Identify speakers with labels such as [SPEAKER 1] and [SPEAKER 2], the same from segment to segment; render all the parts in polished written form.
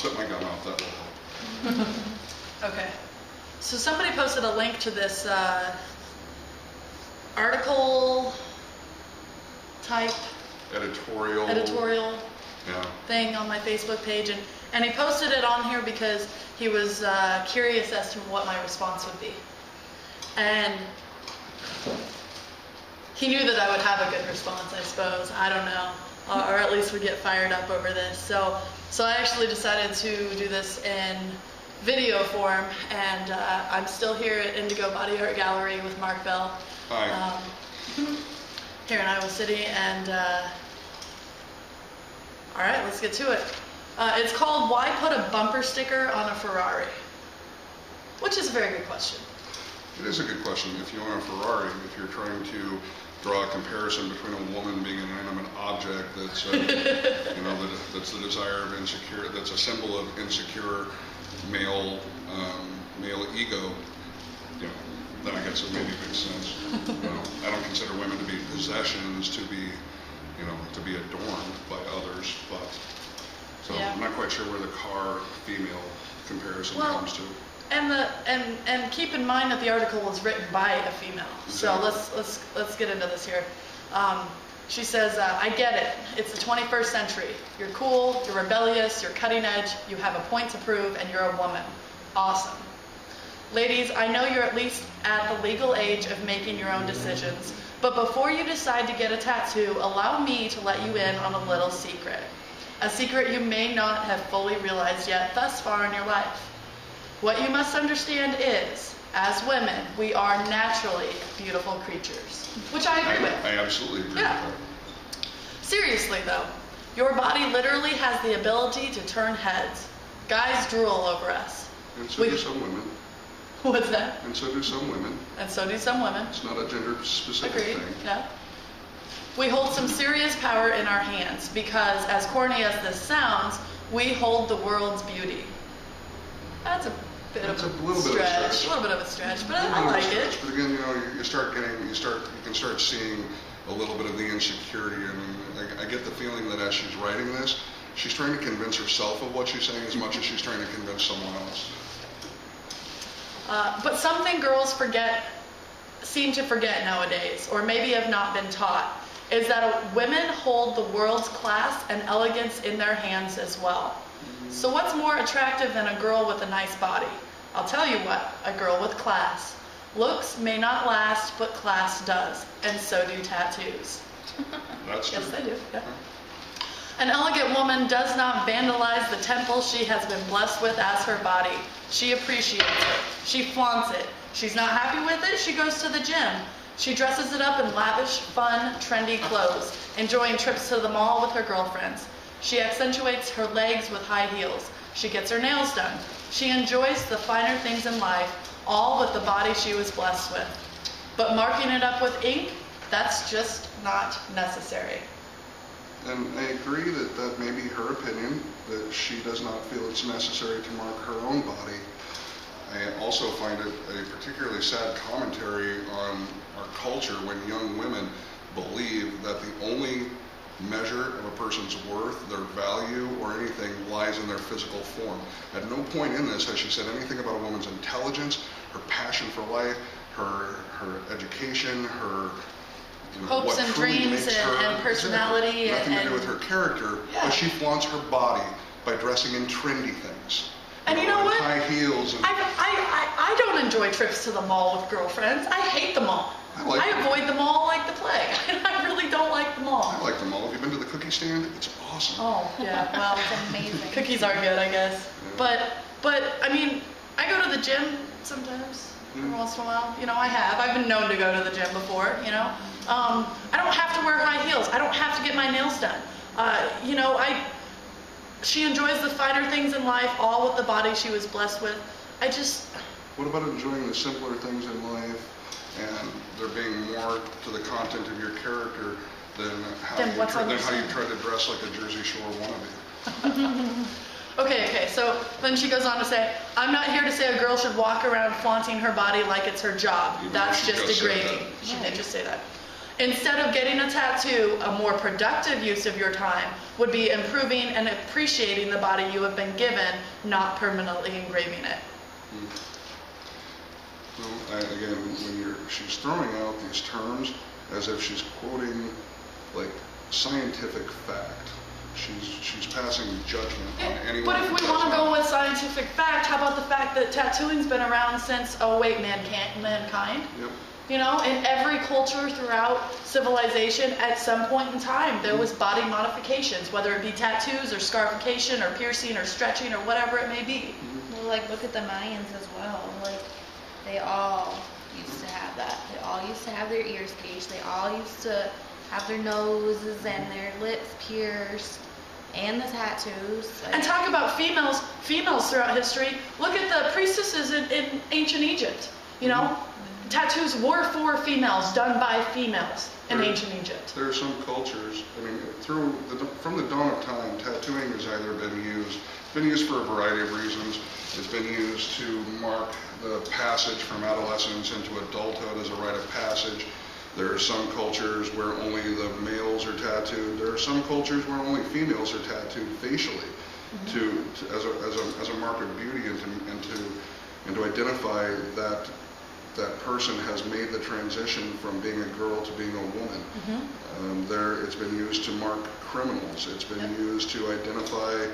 [SPEAKER 1] spit my gum out, that will help.
[SPEAKER 2] Okay. So somebody posted a link to this article type
[SPEAKER 1] Editorial. Yeah.
[SPEAKER 2] thing on my Facebook page, and he posted it on here because he was curious as to what my response would be. And he knew that I would have a good response, I suppose. I don't know. Or at least would get fired up over this. So I actually decided to do this in video form, and I'm still here at Indigo Body Art Gallery with Mark Bell.
[SPEAKER 1] Hi.
[SPEAKER 2] Here in Iowa City, and all right, let's get to it. It's called "Why Put a Bumper Sticker on a Ferrari?" Which is a very good question.
[SPEAKER 1] It is a good question. If you own a Ferrari, if you're trying to draw a comparison between a woman being an inanimate object that's, that's the desire of insecure, that's a symbol of insecure male ego, then I guess it maybe makes sense. I don't consider women to be possessions, to be adorned by others, but so yeah. I'm not quite sure where the car female comparison comes to.
[SPEAKER 2] And keep in mind that the article was written by a female.
[SPEAKER 1] Exactly.
[SPEAKER 2] So let's get into this here. She says, I get it. It's the 21st century. You're cool, you're rebellious, you're cutting edge, you have a point to prove, and you're a woman. Awesome. Ladies, I know you're at least at the legal age of making your own decisions, but before you decide to get a tattoo, allow me to let you in on a little secret. A secret you may not have fully realized yet thus far in your life. What you must understand is, as women, we are naturally beautiful creatures. Which I agree with.
[SPEAKER 1] I absolutely agree with that.
[SPEAKER 2] Seriously though, your body literally has the ability to turn heads. Guys drool over us.
[SPEAKER 1] And so do some women.
[SPEAKER 2] What's that?
[SPEAKER 1] And so do some women.
[SPEAKER 2] And so do some women.
[SPEAKER 1] It's not a gender-specific
[SPEAKER 2] Agreed.
[SPEAKER 1] thing.
[SPEAKER 2] Yeah. We hold some serious power in our hands because, as corny as this sounds, we hold the world's beauty. That's a bit of a stretch. A little bit of a stretch, but I like it.
[SPEAKER 1] But again, you can start seeing a little bit of the insecurity. I mean, I get the feeling that as she's writing this, she's trying to convince herself of what she's saying as much as she's trying to convince someone else.
[SPEAKER 2] But something girls seem to forget nowadays, or maybe have not been taught, is that women hold the world's class and elegance in their hands as well. So what's more attractive than a girl with a nice body? I'll tell you what, a girl with class. Looks may not last, but class does, and so do tattoos.
[SPEAKER 1] That's true.
[SPEAKER 2] Yes, they do. Yeah. An elegant woman does not vandalize the temple she has been blessed with as her body. She appreciates it. She flaunts it. She's not happy with it, she goes to the gym. She dresses it up in lavish, fun, trendy clothes, enjoying trips to the mall with her girlfriends. She accentuates her legs with high heels. She gets her nails done. She enjoys the finer things in life, all with the body she was blessed with. But marking it up with ink, that's just not necessary.
[SPEAKER 1] And I agree that may be her opinion, that she does not feel it's necessary to mark her own body. I also find it a particularly sad commentary on our culture when young women believe that the only measure of a person's worth, their value, or anything lies in their physical form. At no point in this has she said anything about a woman's intelligence, her passion for life, her education, her
[SPEAKER 2] hopes and dreams and personality.
[SPEAKER 1] Nothing to do with her character, but she flaunts her body by dressing in trendy things.
[SPEAKER 2] And you know what?
[SPEAKER 1] High heels. And
[SPEAKER 2] I don't enjoy trips to the mall with girlfriends. I hate the mall. I avoid the mall like the plague. I really don't like the mall.
[SPEAKER 1] I like the mall. Have you been to the cookie stand? It's awesome.
[SPEAKER 2] Oh, yeah. Well,
[SPEAKER 3] it's amazing.
[SPEAKER 2] Cookies are good, I guess.
[SPEAKER 1] Yeah.
[SPEAKER 2] But I mean, I go to the gym sometimes. Every once in a while. I've been known to go to the gym before, I don't have to wear high heels. I don't have to get my nails done. She enjoys the finer things in life, all with the body she was blessed with.
[SPEAKER 1] What about enjoying the simpler things in life and there being more to the content of your character than how you try to dress like a Jersey Shore wannabe?
[SPEAKER 2] Okay, so then she goes on to say, I'm not here to say a girl should walk around flaunting her body like it's her job. That's just degrading. She did just say that. Instead of getting a tattoo, a more productive use of your time would be improving and appreciating the body you have been given, not permanently engraving it.
[SPEAKER 1] Well, again, she's throwing out these terms as if she's quoting like scientific fact. She's passing judgment on anyone.
[SPEAKER 2] But if we want to go with scientific fact, how about the fact that tattooing's been around since, mankind?
[SPEAKER 1] Yep.
[SPEAKER 2] You know, in every culture throughout civilization, at some point in time, there was body modifications, whether it be tattoos or scarification or piercing or stretching or whatever it may be.
[SPEAKER 3] Well, like, look at the Mayans as well. Like, they all used to have that. They all used to have their ears pierced. They all used to have their noses and their lips pierced. And the tattoos.
[SPEAKER 2] And talk about females throughout history. Look at the priestesses in ancient Egypt. You know, tattoos were for females, done by females in ancient Egypt.
[SPEAKER 1] There are some cultures, I mean, from the dawn of time, tattooing has either been used for a variety of reasons. It's been used to mark the passage from adolescence into adulthood as a rite of passage. There are some cultures where only the males are tattooed. There are some cultures where only females are tattooed facially, as a mark of beauty and to identify that that person has made the transition from being a girl to being a woman. It's been used to mark criminals. It's been used to identify,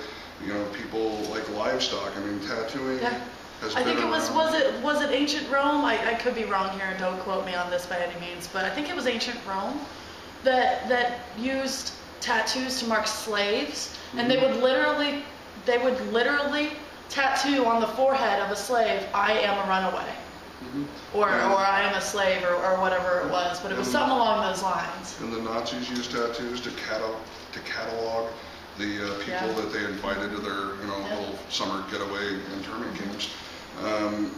[SPEAKER 1] people like livestock. I mean, tattooing.
[SPEAKER 2] I think it was it ancient Rome? I could be wrong here, and don't quote me on this by any means, but I think it was ancient Rome that used tattoos to mark slaves, and they would literally tattoo on the forehead of a slave, "I am a runaway," or "I am a slave," or whatever it was, but it was something along those lines.
[SPEAKER 1] And the Nazis used tattoos to catalog the people that they invited to their little summer getaway internment camps. In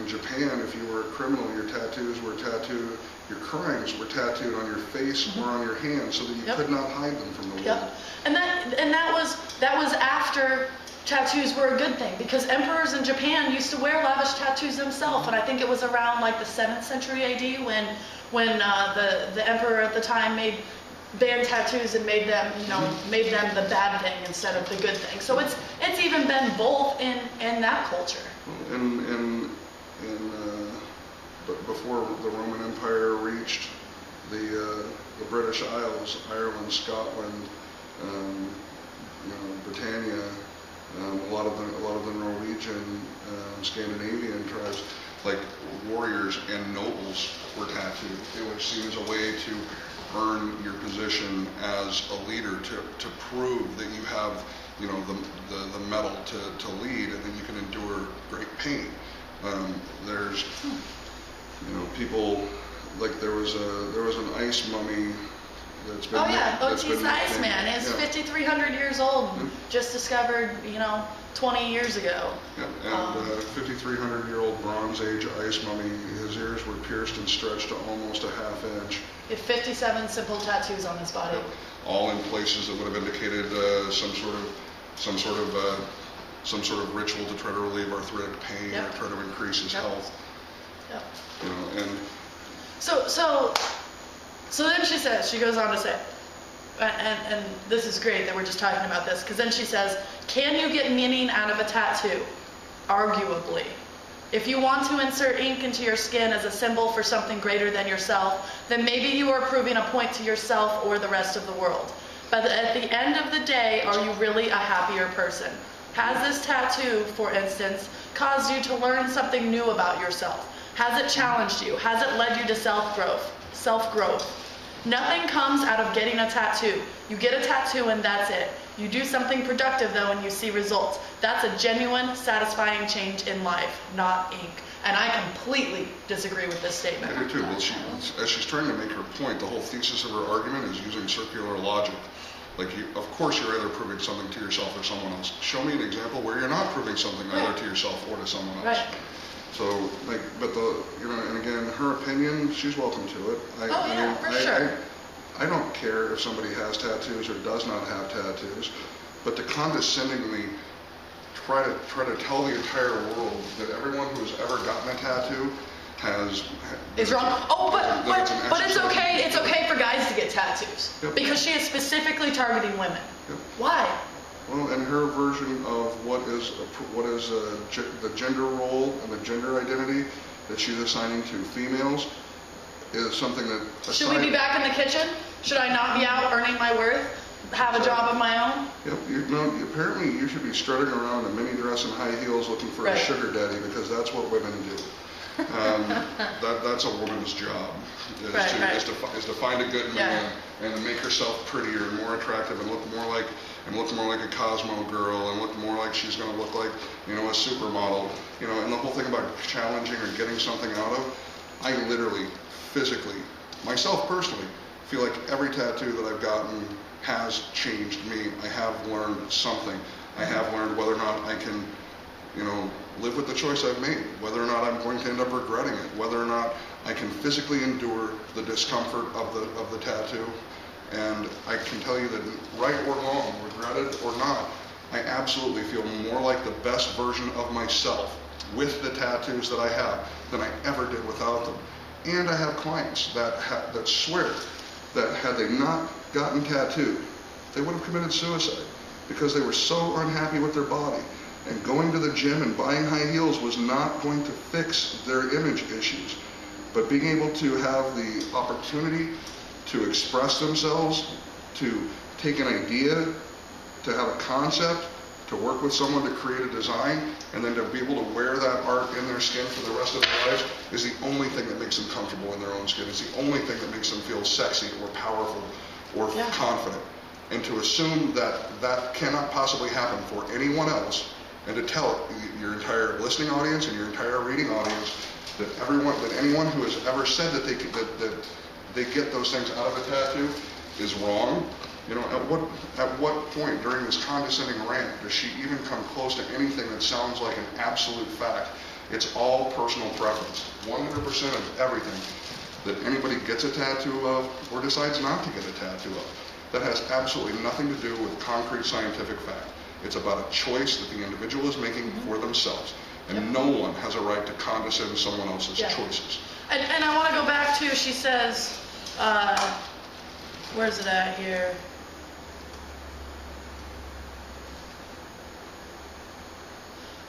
[SPEAKER 1] Japan, if you were a criminal, your tattoos were tattooed, your crimes were tattooed on your face or on your hands, so that you could not hide them from the world.
[SPEAKER 2] And that was after tattoos were a good thing, because emperors in Japan used to wear lavish tattoos themselves, and I think it was around like the 7th century AD when the emperor at the time banned tattoos and made them the bad thing instead of the good thing. So it's even been both in that culture.
[SPEAKER 1] But before the Roman Empire reached the British Isles, Ireland, Scotland, Britannia, a lot of the Norwegian, Scandinavian tribes, like warriors and nobles were tattooed. It was seen as a way to earn your position as a leader, to prove that you have the mettle to lead, and that you can endure great pain. There's people, like there was an ice mummy that's been
[SPEAKER 2] Otis the Iceman is 5,300 years old, just discovered 20 years ago.
[SPEAKER 1] And 5,300-year-old Bronze Age ice mummy, his ears were pierced and stretched to almost a half inch.
[SPEAKER 2] He had 57 simple tattoos on his body.
[SPEAKER 1] All in places that would have indicated some sort of ritual to try to relieve arthritic pain or try to increase his health. And so then she goes on to say, and this is great that we're just talking about this, because then she says, can you get meaning out of a tattoo? Arguably. If you want to insert ink into your skin as a symbol for something greater than yourself, then maybe you are proving a point to yourself or the rest of the world. But at the end of the day, are you really a happier person? Has this tattoo, for instance, caused you to learn something new about yourself? Has it challenged you? Has it led you to self-growth? Nothing comes out of getting a tattoo. You get a tattoo and that's it. You do something productive though and you see results. That's a genuine, satisfying change in life, not ink. And I completely disagree with this statement. I do too. Well, as she's trying to make her point, the whole thesis of her argument is using circular logic. Like, of course you're either proving something to yourself or someone else. Show me an example where you're not proving something either to yourself or to someone else.
[SPEAKER 2] Right.
[SPEAKER 1] So, and again, her opinion, she's welcome to it.
[SPEAKER 2] Sure.
[SPEAKER 1] I don't care if somebody has tattoos or does not have tattoos, but to condescendingly try to tell the entire world that everyone who's ever gotten a tattoo
[SPEAKER 2] is wrong. Oh,
[SPEAKER 1] that
[SPEAKER 2] but it's
[SPEAKER 1] exercise.
[SPEAKER 2] okay. It's okay for guys to get tattoos
[SPEAKER 1] Yep.
[SPEAKER 2] because she is specifically targeting women.
[SPEAKER 1] Yep.
[SPEAKER 2] Why?
[SPEAKER 1] Well, and her version of what is the gender role and the gender identity that she's assigning to females is something that.
[SPEAKER 2] Should we be back in the kitchen? Should I not be out earning my worth? Have a job of my own?
[SPEAKER 1] Yep. Apparently you should be strutting around in a mini dress and high heels looking for a sugar daddy, because that's what women do. That's a woman's job, is to find a good man and make herself prettier and more attractive and look more like a Cosmo girl and look more like she's going to look like, you know, a supermodel, you know. And the whole thing about challenging or getting something out of, I literally, physically, myself personally, feel like every tattoo that I've gotten has changed me. I have learned something. I have learned whether or not I can, you know, live with the choice I've made, whether or not I'm going to end up regretting it, whether or not I can physically endure the discomfort of the tattoo. And I can tell you that, right or wrong, regretted or not, I absolutely feel more like the best version of myself with the tattoos that I have than I ever did without them. And I have clients that swear that had they not gotten tattooed, they would have committed suicide because they were so unhappy with their body. And going to the gym and buying high heels was not going to fix their image issues. But being able to have the opportunity to express themselves, to take an idea, to have a concept, to work with someone to create a design, and then to be able to wear that art in their skin for the rest of their lives is the only thing that makes them comfortable in their own skin. It's the only thing that makes them feel sexy or powerful or confident. And to assume that that cannot possibly happen for anyone else, and to tell your entire listening audience and your entire reading audience that anyone who has ever said that they get those things out of a tattoo is wrong. You know, at what point during this condescending rant does she even come close to anything that sounds like an absolute fact? It's all personal preference. 100% of everything that anybody gets a tattoo of or decides not to get a tattoo of, that has absolutely nothing to do with concrete scientific fact. It's about a choice that the individual is making for themselves. And no one has a right to condescend someone else's choices.
[SPEAKER 2] And I want to go back to, she says, where's it at here?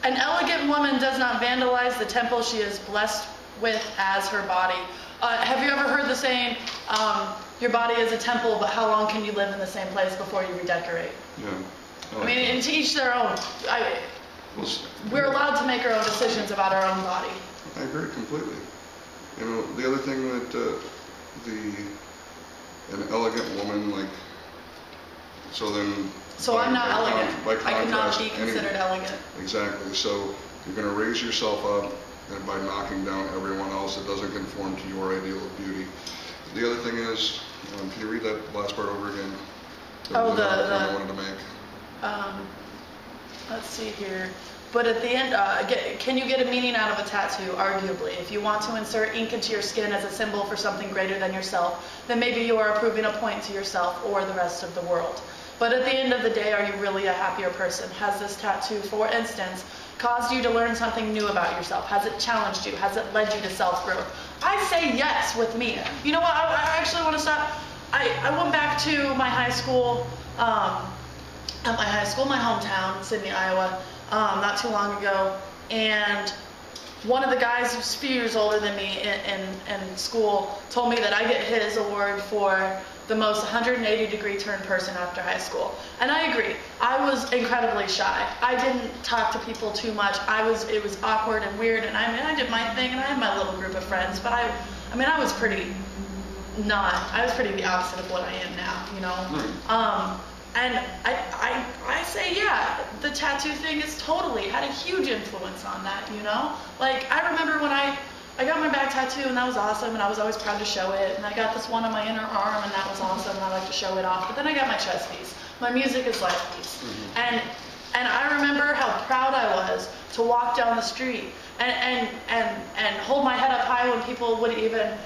[SPEAKER 2] An elegant woman does not vandalize the temple she is blessed with as her body. Have you ever heard the saying, your body is a temple, but how long can you live in the same place before you redecorate?
[SPEAKER 1] Yeah.
[SPEAKER 2] I mean, and to each their own. We're allowed to make our own decisions about our own body.
[SPEAKER 1] I agree completely. You know, the other thing that an elegant woman, like, so then...
[SPEAKER 2] So I'm not elegant.
[SPEAKER 1] By contrast,
[SPEAKER 2] I cannot be considered elegant.
[SPEAKER 1] Exactly. So you're going to raise yourself up and by knocking down everyone else that doesn't conform to your ideal of beauty. The other thing is, can you read that last part over again?
[SPEAKER 2] Oh,
[SPEAKER 1] I wanted to make.
[SPEAKER 2] Let's see here. But at the end, can you get a meaning out of a tattoo? Arguably. If you want to insert ink into your skin as a symbol for something greater than yourself, then maybe you are proving a point to yourself or the rest of the world. But at the end of the day, are you really a happier person? Has this tattoo, for instance, caused you to learn something new about yourself? Has it challenged you? Has it led you to self-growth? I say yes with me. You know what? I actually want to stop. I went back to my high school, my hometown, Sydney, Iowa, not too long ago, and one of the guys who's a few years older than me in school told me that I get his award for the most 180-degree turn person after high school. And I agree. I was incredibly shy. I didn't talk to people too much. It was awkward and weird, and I did my thing, and I had my little group of friends, but I was pretty the opposite of what I am now, you know? And I say, yeah, the tattoo thing is totally had a huge influence on that, you know? Like, I remember when I got my back tattoo, and that was awesome, and I was always proud to show it, and I got this one on my inner arm, and that was awesome, and I like to show it off. But then I got my chest piece. My music is life piece. And I remember how proud I was to walk down the street and hold my head up high when people would even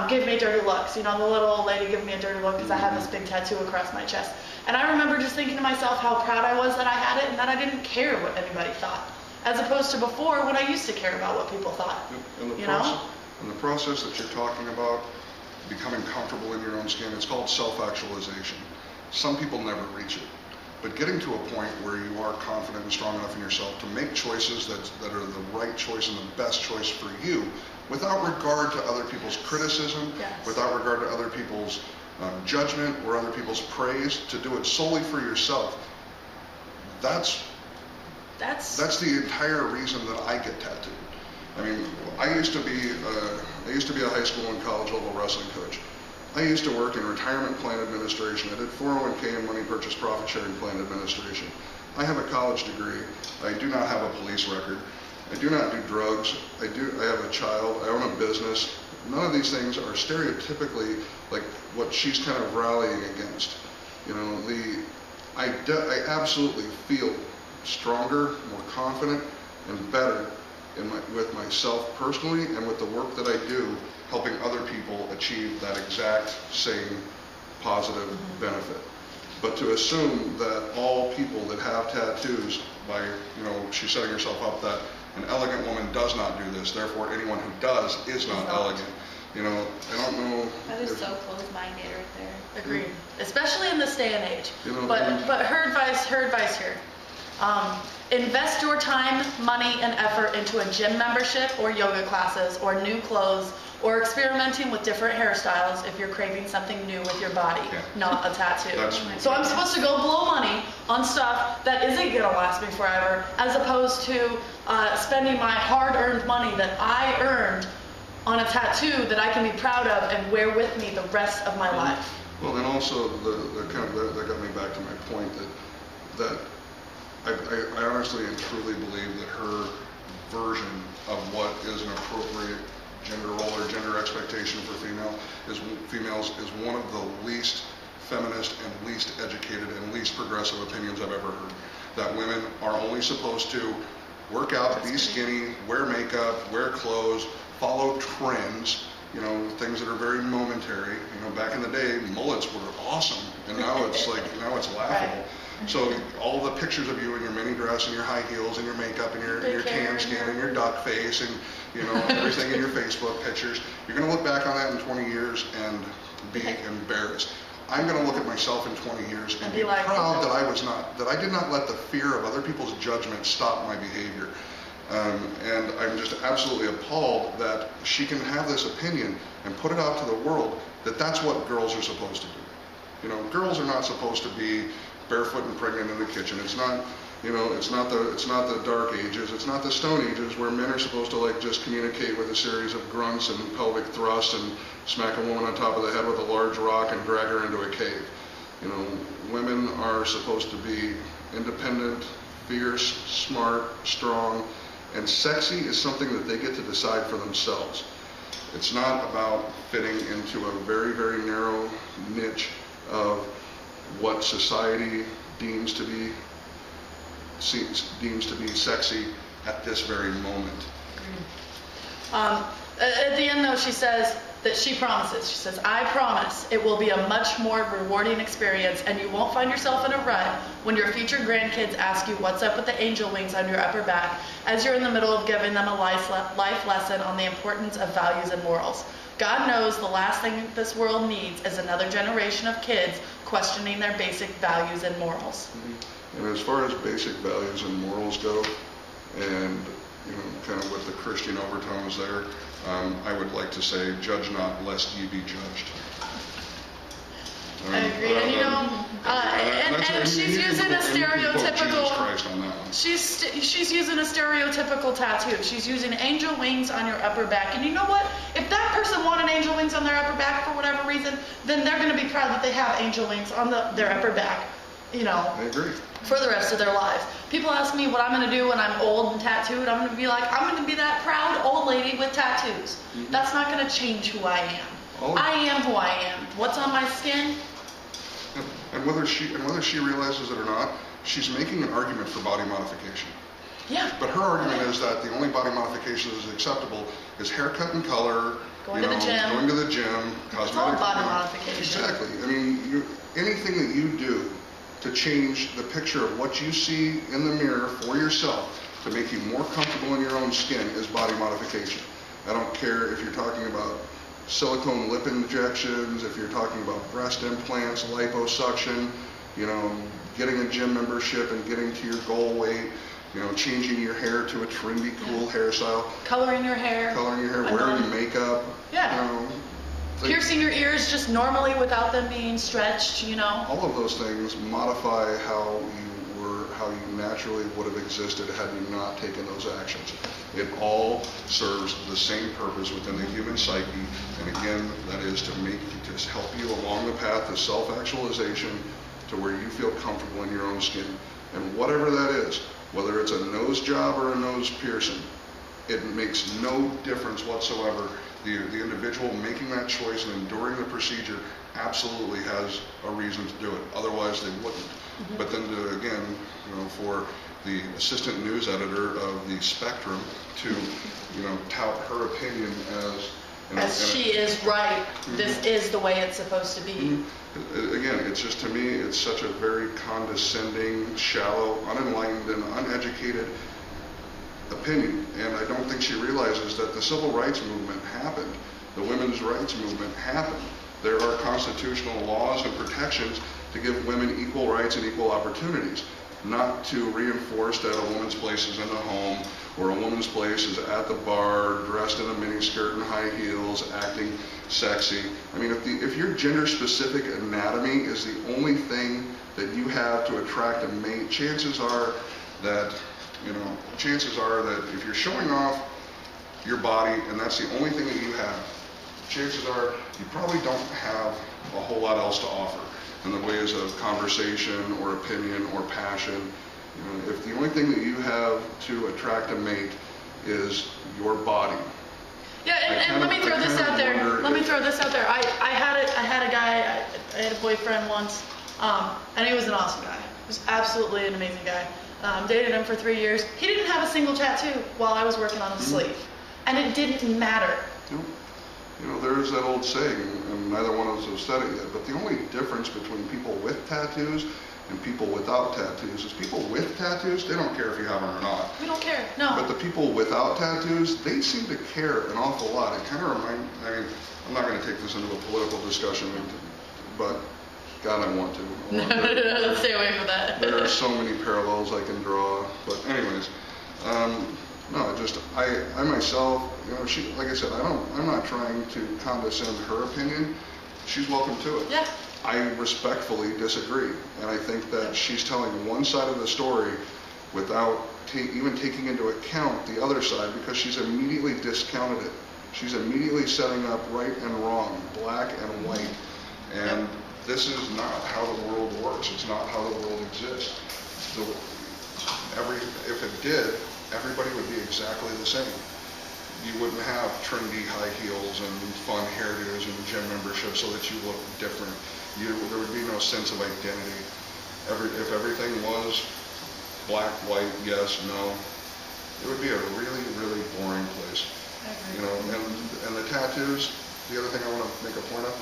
[SPEAKER 2] give me dirty looks. You know, the little old lady giving me a dirty look because I have this big tattoo across my chest. And I remember just thinking to myself how proud I was that I had it and that I didn't care what anybody thought. As opposed to before when I used to care about what people thought.
[SPEAKER 1] And
[SPEAKER 2] you know?
[SPEAKER 1] And the process that you're talking about, becoming comfortable in your own skin, it's called self-actualization. Some people never reach it. But getting to a point where you are confident and strong enough in yourself to make choices that are the right choice and the best choice for you, without regard to other people's criticism, without regard to other people's judgment or other people's praise, to do it solely for yourself. That's the entire reason that I get tattooed. I mean, I used to be a high school and college level wrestling coach. I used to work in retirement plan administration. I did 401k and money purchase profit sharing plan administration. I have a college degree. I do not have a police record. I do not do drugs. I have a child. I own a business. None of these things are stereotypically like what she's kind of rallying against. You know, I absolutely feel stronger, more confident, and better with myself personally and with the work that I do, helping other people achieve that exact same positive benefit. But to assume that all people that have tattoos, by, you know, she's setting herself up that an elegant woman does not do this, therefore anyone who does is not elegant. You know, I don't know.
[SPEAKER 3] That is so close-minded right there.
[SPEAKER 2] Agreed. Especially in this day and age.
[SPEAKER 1] You know,
[SPEAKER 2] but her advice here. Invest your time, money, and effort into a gym membership or yoga classes or new clothes or experimenting with different hairstyles if you're craving something new with your body, not a tattoo. So I'm supposed to go blow money on stuff that isn't going to last me forever, as opposed to spending my hard-earned money that I earned on a tattoo that I can be proud of and wear with me the rest of my life.
[SPEAKER 1] Well, and also that got me back to my point that I honestly and truly believe that her version of what is an appropriate gender role or gender expectation for females is one of the least feminist and least educated and least progressive opinions I've ever heard. That women are only supposed to work out, be skinny, wear makeup, wear clothes, follow trends, you know, things that are very momentary. You know, back in the day, mullets were awesome, and now it's laughable. So all the pictures of you in your mini dress and your high heels and your makeup and your tan skin and your duck face and, you know, everything in your Facebook pictures, you're going to look back on that in 20 years and be embarrassed. I'm going to look at myself in 20 years and be proud that I did not let the fear of other people's judgment stop my behavior. And I'm just absolutely appalled that she can have this opinion and put it out to the world that that's what girls are supposed to do. You know, girls are not supposed to be barefoot and pregnant in the kitchen. It's not, you know, it's not the dark ages. It's not the stone ages where men are supposed to like just communicate with a series of grunts and pelvic thrusts and smack a woman on top of the head with a large rock and drag her into a cave. You know, women are supposed to be independent, fierce, smart, strong, and sexy is something that they get to decide for themselves. It's not about fitting into a very, very narrow niche of what society deems to be sexy at this very moment.
[SPEAKER 2] At the end, though, she says that she promises. She says, I promise it will be a much more rewarding experience and you won't find yourself in a rut when your future grandkids ask you what's up with the angel wings on your upper back as you're in the middle of giving them a life lesson on the importance of values and morals. God knows the last thing this world needs is another generation of kids questioning their basic values and morals.
[SPEAKER 1] And as far as basic values and morals go, and you know, kind of with the Christian overtones there, I would like to say, judge not lest ye be judged.
[SPEAKER 2] I agree, and you know, and she's using a stereotypical. She's using a stereotypical tattoo. She's using angel wings on your upper back, and you know what? If that person wanted angel wings on their upper back for whatever reason, then they're going to be proud that they have angel wings on their upper back. You know,
[SPEAKER 1] I agree.
[SPEAKER 2] For the rest of their lives. People ask me what I'm going to do when I'm old and tattooed. I'm going to be like, I'm going to be that proud old lady with tattoos. That's not going to change who I am. I am who I am. What's on my skin?
[SPEAKER 1] And whether she realizes it or not, she's making an argument for body modification.
[SPEAKER 2] Yeah.
[SPEAKER 1] But her argument is that the only body modification that is acceptable is haircut and color,
[SPEAKER 2] going to the gym,
[SPEAKER 1] cosmetic.
[SPEAKER 2] It's all body modification.
[SPEAKER 1] Exactly. I mean, anything that you do to change the picture of what you see in the mirror for yourself to make you more comfortable in your own skin is body modification. I don't care if you're talking about silicone lip injections, if you're talking about breast implants, liposuction, you know, getting a gym membership and getting to your goal weight, you know, changing your hair to a trendy, cool hairstyle.
[SPEAKER 2] Coloring your hair.
[SPEAKER 1] Wearing makeup.
[SPEAKER 2] Yeah.
[SPEAKER 1] You know,
[SPEAKER 2] piercing your ears just normally without them being stretched, you know.
[SPEAKER 1] All of those things modify how you naturally would have existed had you not taken those actions. It all serves the same purpose within the human psyche, and again, that is to help you along the path to self-actualization, to where you feel comfortable in your own skin. And whatever that is, whether it's a nose job or a nose piercing, it makes no difference whatsoever. The individual making that choice and enduring the procedure absolutely has a reason to do it. Otherwise, they wouldn't. But then again, you know, for the assistant news editor of the Spectrum to, you know, tout her opinion as
[SPEAKER 2] she is right. This is the way it's supposed to be.
[SPEAKER 1] Again, it's just, to me, it's such a very condescending, shallow, unenlightened, and uneducated opinion. And I don't think she realizes that the civil rights movement happened. The women's rights movement happened. There are constitutional laws and protections to give women equal rights and equal opportunities, not to reinforce that a woman's place is in the home, or a woman's place is at the bar, dressed in a miniskirt and high heels, acting sexy. I mean, if your gender-specific anatomy is the only thing that you have to attract a mate, chances are that if you're showing off your body and that's the only thing that you have, chances are you probably don't have a whole lot else to offer in the ways of conversation or opinion or passion. You know, if the only thing that you have to attract a mate is your body.
[SPEAKER 2] Yeah, and let me throw this out there. I had a guy, I had a boyfriend once, and he was an awesome guy. He was absolutely an amazing guy. Dated him for 3 years. He didn't have a single tattoo while I was working on his sleeve. And it didn't matter.
[SPEAKER 1] You know, there's that old saying, and neither one of us have said it yet, but the only difference between people with tattoos and people without tattoos is people with tattoos, they don't care if you have them or not.
[SPEAKER 2] We don't care, no.
[SPEAKER 1] But the people without tattoos, they seem to care an awful lot. It kind of I'm not going to take this into a political discussion, but God, I want to.
[SPEAKER 2] Let's stay away from that.
[SPEAKER 1] There are so many parallels I can draw, but anyways, I myself, you know, like I said, I'm not trying to condescend her opinion. She's welcome to it.
[SPEAKER 2] Yeah.
[SPEAKER 1] I respectfully disagree, and I think that she's telling one side of the story without even taking into account the other side, because she's immediately discounted it. She's immediately setting up right and wrong, black and white, and this is not how the world works. It's not how the world exists. If it did, everybody would be exactly the same. You wouldn't have trendy high heels and fun hairdos and gym memberships so that you look different. There would be no sense of identity. If everything was black, white, yes, no, it would be a really, really boring place. You know, and the tattoos, the other thing I want to make a point of,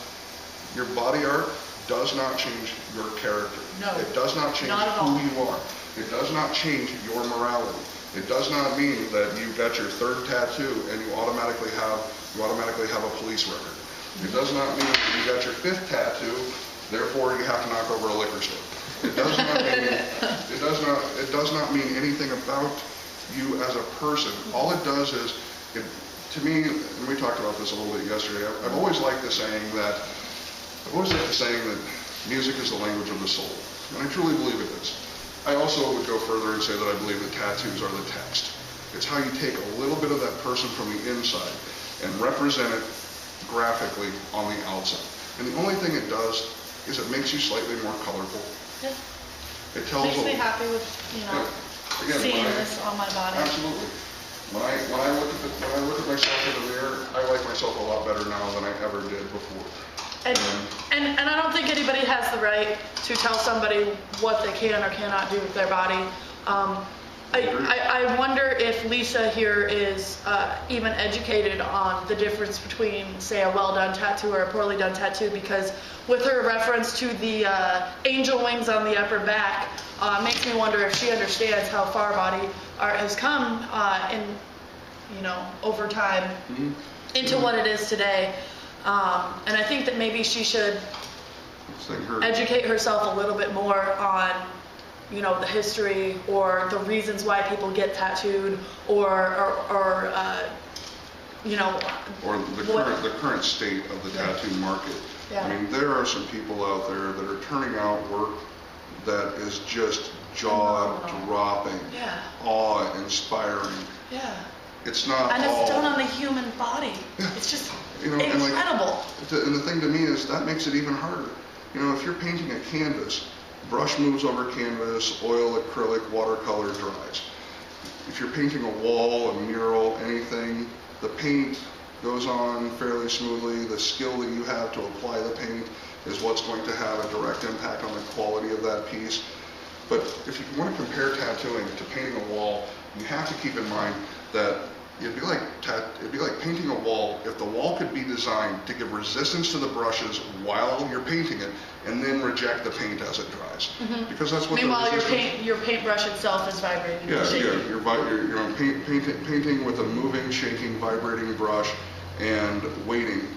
[SPEAKER 1] your body art does not change your character.
[SPEAKER 2] No.
[SPEAKER 1] It does not change who you are. It does not change your morality. It does not mean that you got your third tattoo and you automatically have a police record. It does not mean that you got your fifth tattoo, therefore you have to knock over a liquor store. It does not mean anything about you as a person. All it does is, to me, and we talked about this a little bit yesterday, I've always liked the saying that music is the language of the soul. And I truly believe it is. I also would go further and say that I believe that tattoos are the text. It's how you take a little bit of that person from the inside and represent it graphically on the outside. And the only thing it does is it makes you slightly more colorful.
[SPEAKER 2] Yeah.
[SPEAKER 1] It tells
[SPEAKER 2] Makes me happy with, seeing this on my body.
[SPEAKER 1] Absolutely. When I look at myself in the mirror, I like myself a lot better now than I ever did before.
[SPEAKER 2] And I don't think anybody has the right to tell somebody what they can or cannot do with their body. I wonder if Lisa here is even educated on the difference between, say, a well-done tattoo or a poorly done tattoo, because with her reference to the angel wings on the upper back, makes me wonder if she understands how far body art has come over time into what it is today. And I think that maybe she should educate herself a little bit more on, the history or the reasons why people get tattooed, or
[SPEAKER 1] the current state of the tattoo market.
[SPEAKER 2] Yeah.
[SPEAKER 1] I mean, there are some people out there that are turning out work that is just jaw-dropping, awe-inspiring.
[SPEAKER 2] Yeah.
[SPEAKER 1] It's not
[SPEAKER 2] and
[SPEAKER 1] all...
[SPEAKER 2] it's done on the human body. It's just incredible.
[SPEAKER 1] And the thing to me is that makes it even harder. If you're painting a canvas, brush moves over canvas, oil, acrylic, watercolor dries. If you're painting a wall, a mural, anything, the paint goes on fairly smoothly. The skill that you have to apply the paint is what's going to have a direct impact on the quality of that piece. But if you want to compare tattooing to painting a wall, you have to keep in mind that it'd be like painting a wall if the wall could be designed to give resistance to the brushes while you're painting it, and then reject the paint as it dries. Because that's what.
[SPEAKER 2] Meanwhile, your paintbrush itself is vibrating.
[SPEAKER 1] Yeah, you're painting with a moving, shaking, vibrating brush, and waiting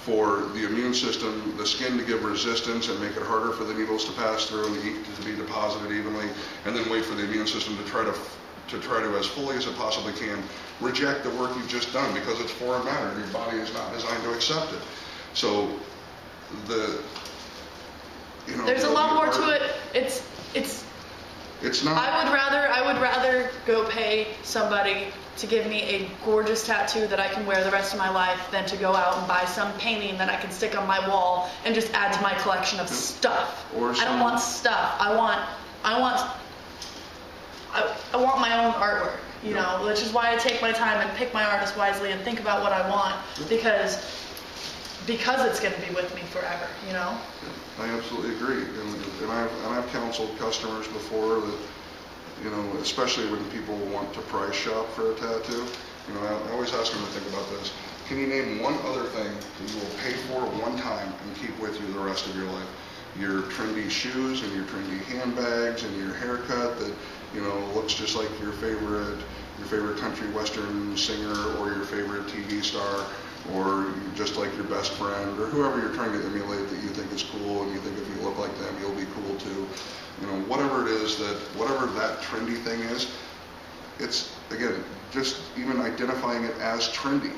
[SPEAKER 1] for the immune system, the skin to give resistance and make it harder for the needles to pass through and the ink to be deposited evenly, and then wait for the immune system to try to, as fully as it possibly can, reject the work you've just done, because it's foreign matter and your body is not designed to accept it. So
[SPEAKER 2] there's a lot more to it.
[SPEAKER 1] It's not.
[SPEAKER 2] I would rather go pay somebody to give me a gorgeous tattoo that I can wear the rest of my life than to go out and buy some painting that I can stick on my wall and just add to my collection of stuff. I don't want stuff. I want my own artwork, which is why I take my time and pick my artist wisely and think about what I want, because it's going to be with me forever,
[SPEAKER 1] I absolutely agree, and I've counseled customers before that, especially when people want to price shop for a tattoo, I always ask them to think about this. Can you name one other thing that you will pay for one time and keep with you the rest of your life? Your trendy shoes and your trendy handbags and your haircut that looks just like your favorite country western singer or your favorite TV star, or just like your best friend, or whoever you're trying to emulate that you think is cool and you think if you look like them you'll be cool too. Whatever it is, whatever that trendy thing is, it's, again, just even identifying it as trendy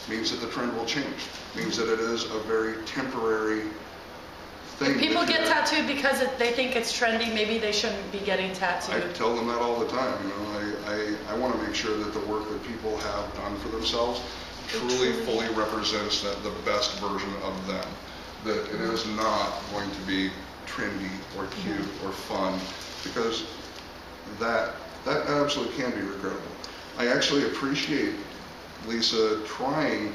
[SPEAKER 1] means that the trend will change, means that it is a very temporary thing.
[SPEAKER 2] If people get tattooed because they think it's trendy, maybe they shouldn't be getting tattooed.
[SPEAKER 1] I tell them that all the time. I want to make sure that the work that people have done for themselves truly, fully represents the best version of them. That it is not going to be trendy or cute or fun, because that absolutely can be regrettable. I actually appreciate Lisa trying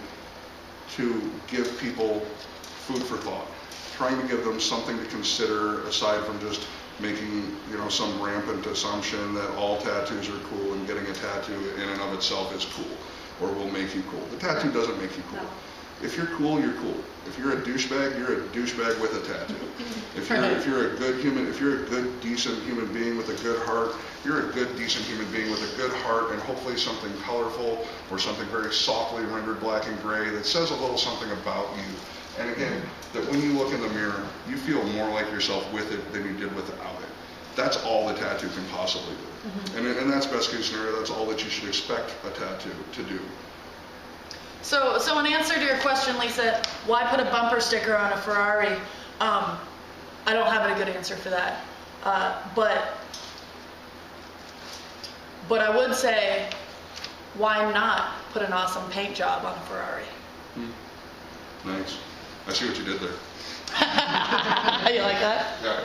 [SPEAKER 1] to give people food for thought, trying to give them something to consider aside from just making some rampant assumption that all tattoos are cool and getting a tattoo in and of itself is cool or will make you cool. The tattoo doesn't make you cool.
[SPEAKER 2] No.
[SPEAKER 1] If you're cool, you're cool. If you're a douchebag, you're a douchebag with a tattoo. If you're a good human, if you're a good, decent human being with a good heart, you're a good, decent human being with a good heart, and hopefully something colorful or something very softly rendered black and gray that says a little something about you. And again, that when you look in the mirror, you feel more like yourself with it than you did without it. That's all the tattoo can possibly do. And that's best case scenario, that's all that you should expect a tattoo to do.
[SPEAKER 2] So in answer to your question, Lisa, why put a bumper sticker on a Ferrari? I don't have a good answer for that. But I would say, why not put an awesome paint job on a Ferrari?
[SPEAKER 1] Nice. I see what you did there.
[SPEAKER 2] You like that?
[SPEAKER 1] Yeah.